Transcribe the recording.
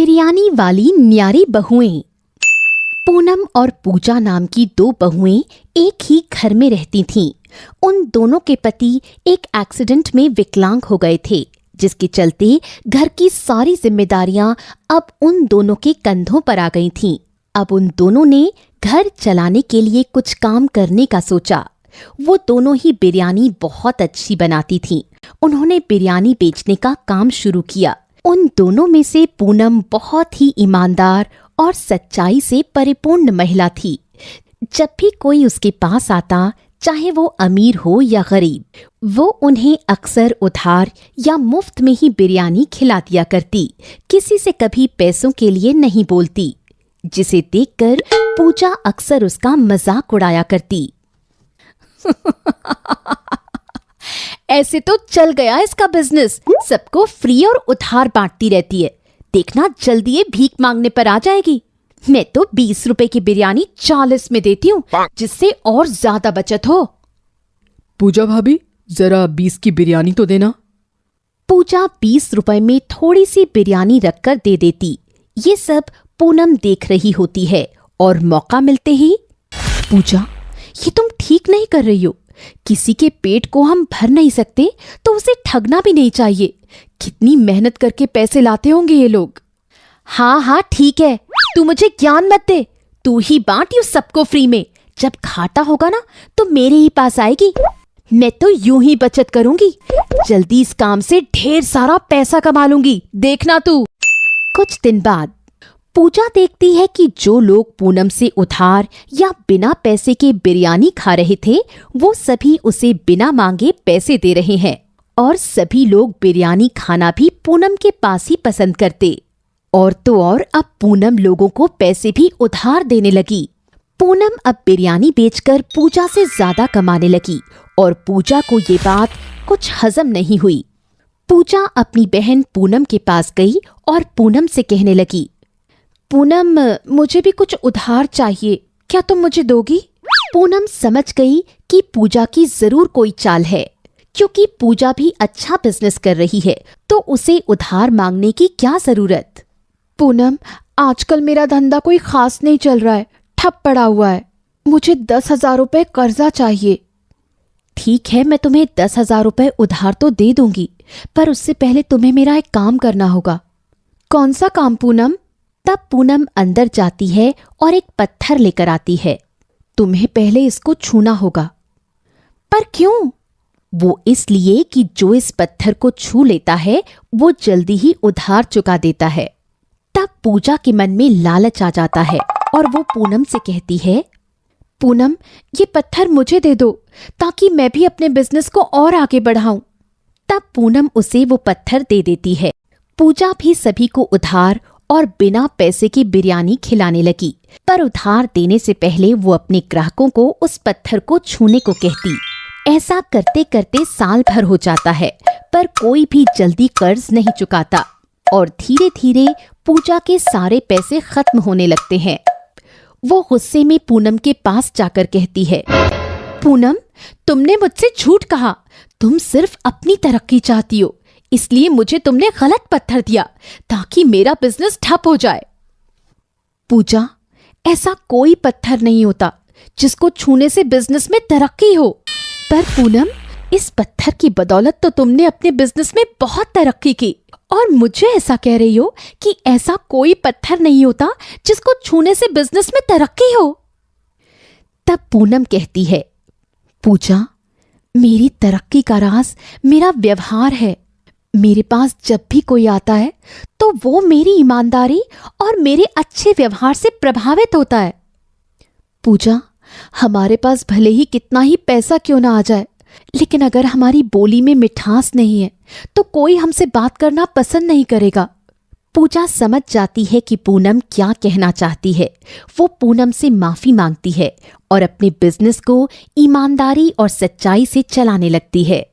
बिरयानी वाली न्यारी बहुएं। पूनम और पूजा नाम की दो बहुएं एक ही घर में रहती थीं। उन दोनों के पति एक एक्सीडेंट में विकलांग हो गए थे, जिसके चलते घर की सारी जिम्मेदारियां अब उन दोनों के कंधों पर आ गई थीं। अब उन दोनों ने घर चलाने के लिए कुछ काम करने का सोचा। वो दोनों ही बिरयानी बहुत अच्छी बनाती थीं। उन्होंने बिरयानी बेचने का काम शुरू किया। उन दोनों में से पूनम बहुत ही ईमानदार और सच्चाई से परिपूर्ण महिला थी। जब भी कोई उसके पास आता, चाहे वो अमीर हो या गरीब, वो उन्हें अक्सर उधार या मुफ्त में ही बिरयानी खिला दिया करती। किसी से कभी पैसों के लिए नहीं बोलती, जिसे देखकर पूजा अक्सर उसका मजाक उड़ाया करती। ऐसे तो चल गया इसका बिजनेस, सबको फ्री और उधार बांटती रहती है। देखना जल्दी ये भीख मांगने पर आ जाएगी। मैं तो 20 रुपए की बिरयानी 40 में देती हूँ, जिससे और ज्यादा बचत हो। पूजा भाभी, जरा 20 की बिरयानी तो देना। पूजा 20 रुपए में थोड़ी सी बिरयानी रखकर दे देती। ये सब पूनम देख रही होती है और मौका मिलते ही, पूजा, ये तुम ठीक नहीं कर रही हो। किसी के पेट को हम भर नहीं सकते तो उसे ठगना भी नहीं चाहिए। कितनी मेहनत करके पैसे लाते होंगे ये लोग। हाँ हाँ ठीक है, तू मुझे ज्ञान मत दे। तू ही बांट यूं सबको फ्री में। जब घाटा होगा ना तो मेरे ही पास आएगी। मैं तो यूं ही बचत करूंगी। जल्दी इस काम से ढेर सारा पैसा कमा लूंगी, देखना तू। कुछ दिन बाद पूजा देखती है कि जो लोग पूनम से उधार या बिना पैसे के बिरयानी खा रहे थे, वो सभी उसे बिना मांगे पैसे दे रहे हैं। और सभी लोग बिरयानी खाना भी पूनम के पास ही पसंद करते। और तो और अब पूनम लोगों को पैसे भी उधार देने लगी। पूनम अब बिरयानी बेचकर पूजा से ज्यादा कमाने लगी और पूजा को ये बात कुछ हजम नहीं हुई। पूजा अपनी बहन पूनम के पास गई और पूनम से कहने लगी, पूनम, मुझे भी कुछ उधार चाहिए, क्या तुम मुझे दोगी? पूनम समझ गई कि पूजा की जरूर कोई चाल है, क्योंकि पूजा भी अच्छा बिजनेस कर रही है, तो उसे उधार मांगने की क्या जरूरत। पूनम, आजकल मेरा धंधा कोई खास नहीं चल रहा है, ठप पड़ा हुआ है। मुझे 10,000 रुपए कर्जा चाहिए। ठीक है, मैं तुम्हें 10,000 रुपए उधार तो दे दूंगी, पर उससे पहले तुम्हें मेरा एक काम करना होगा। कौन सा काम पूनम? तब पूनम अंदर जाती है और एक पत्थर लेकर आती है। तुम्हें पहले इसको छूना होगा। पर क्यों? वो इसलिए कि जो इस पत्थर को छू लेता है वो जल्दी ही उधार चुका देता है। तब पूजा के मन में लालच आ जाता है और वो पूनम से कहती है, पूनम, ये पत्थर मुझे दे दो ताकि मैं भी अपने बिजनेस को और आगे बढ़ाऊं। तब पूनम उसे वो पत्थर दे देती है। पूजा भी सभी को उधार और बिना पैसे की बिरयानी खिलाने लगी, पर उधार देने से पहले वो अपने ग्राहकों को उस पत्थर को छूने को कहती। ऐसा करते करते साल भर हो जाता है, पर कोई भी जल्दी कर्ज नहीं चुकाता और धीरे धीरे पूजा के सारे पैसे खत्म होने लगते हैं। वो गुस्से में पूनम के पास जाकर कहती है, पूनम, तुमने मुझसे झूठ कहा। तुम सिर्फ अपनी तरक्की चाहती हो, इसलिए मुझे तुमने गलत पत्थर दिया ताकि मेरा बिजनेस ठप हो जाए। पूजा, ऐसा कोई पत्थर नहीं होता जिसको छूने से बिजनेस में तरक्की हो। पर पूनम, इस पत्थर की बदौलत तो तुमने अपने बिजनेस में बहुत तरक्की की, और मुझे ऐसा कह रही हो कि ऐसा कोई पत्थर नहीं होता जिसको छूने से बिजनेस में तरक्की हो। तब पूनम कहती है, पूजा, मेरी तरक्की का राज मेरा व्यवहार है। मेरे पास जब भी कोई आता है तो वो मेरी ईमानदारी और मेरे अच्छे व्यवहार से प्रभावित होता है। पूजा, हमारे पास भले ही कितना ही पैसा क्यों ना आ जाए, लेकिन अगर हमारी बोली में मिठास नहीं है तो कोई हमसे बात करना पसंद नहीं करेगा। पूजा समझ जाती है कि पूनम क्या कहना चाहती है। वो पूनम से माफी मांगती है और अपने बिजनेस को ईमानदारी और सच्चाई से चलाने लगती है।